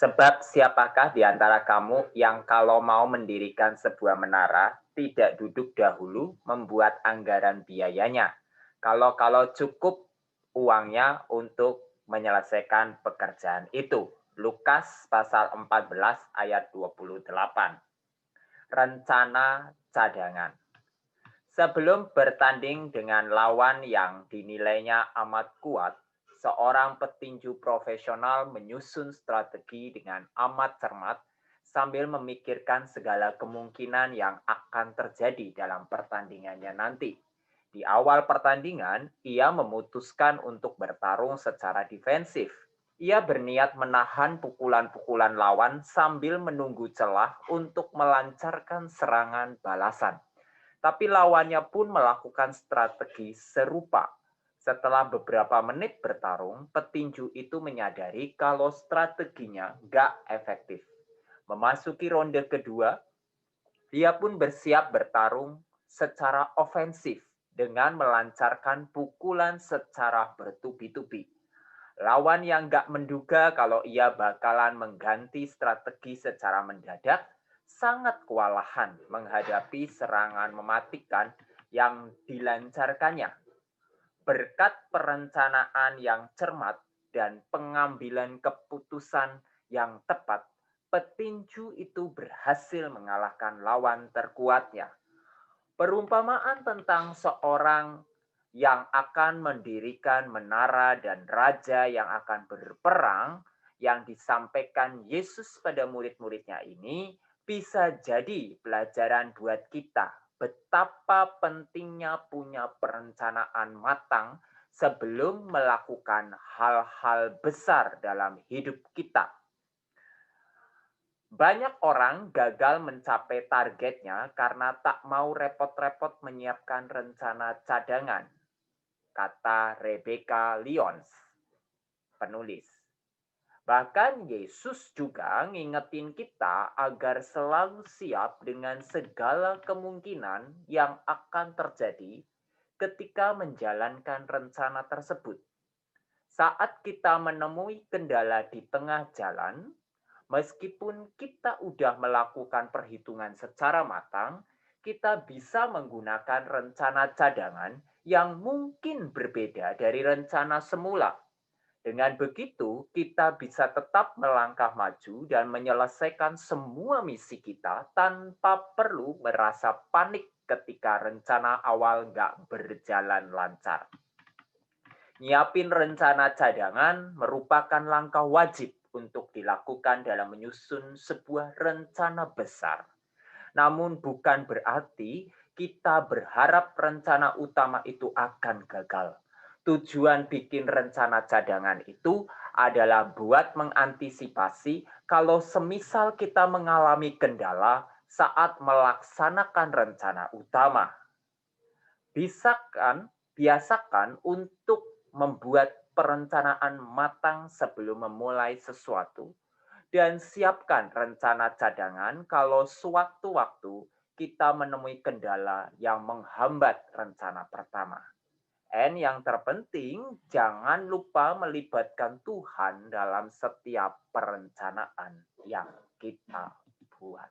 Sebab siapakah di antara kamu yang kalau mau mendirikan sebuah menara, tidak duduk dahulu membuat anggaran biayanya? Kalau cukup uangnya untuk menyelesaikan pekerjaan itu. Lukas pasal 14 ayat 28. Rencana cadangan. Sebelum bertanding dengan lawan yang dinilainya amat kuat, seorang petinju profesional menyusun strategi dengan amat cermat sambil memikirkan segala kemungkinan yang akan terjadi dalam pertandingannya nanti. Di awal pertandingan, ia memutuskan untuk bertarung secara defensif. Ia berniat menahan pukulan-pukulan lawan sambil menunggu celah untuk melancarkan serangan balasan. Tapi lawannya pun melakukan strategi serupa. Setelah beberapa menit bertarung, petinju itu menyadari kalau strateginya nggak efektif. Memasuki ronde kedua, dia pun bersiap bertarung secara ofensif dengan melancarkan pukulan secara bertubi-tubi. Lawan yang nggak menduga kalau ia bakalan mengganti strategi secara mendadak, sangat kewalahan menghadapi serangan mematikan yang dilancarkannya. Berkat perencanaan yang cermat dan pengambilan keputusan yang tepat, petinju itu berhasil mengalahkan lawan terkuatnya. Perumpamaan tentang seorang yang akan mendirikan menara dan raja yang akan berperang yang disampaikan Yesus pada murid-muridnya ini bisa jadi pelajaran buat kita betapa pentingnya punya perencanaan matang sebelum melakukan hal-hal besar dalam hidup kita. Banyak orang gagal mencapai targetnya karena tak mau repot-repot menyiapkan rencana cadangan, kata Rebecca Lyons, penulis. Bahkan Yesus juga ngingetin kita agar selalu siap dengan segala kemungkinan yang akan terjadi ketika menjalankan rencana tersebut. Saat kita menemui kendala di tengah jalan, meskipun kita udah melakukan perhitungan secara matang, kita bisa menggunakan rencana cadangan yang mungkin berbeda dari rencana semula. Dengan begitu, kita bisa tetap melangkah maju dan menyelesaikan semua misi kita tanpa perlu merasa panik ketika rencana awal nggak berjalan lancar. Nyiapin rencana cadangan merupakan langkah wajib untuk dilakukan dalam menyusun sebuah rencana besar. Namun bukan berarti kita berharap rencana utama itu akan gagal. Tujuan bikin rencana cadangan itu adalah buat mengantisipasi kalau semisal kita mengalami kendala saat melaksanakan rencana utama. Biasakan untuk membuat perencanaan matang sebelum memulai sesuatu dan siapkan rencana cadangan kalau sewaktu-waktu kita menemui kendala yang menghambat rencana pertama. Dan yang terpenting, jangan lupa melibatkan Tuhan dalam setiap perencanaan yang kita buat.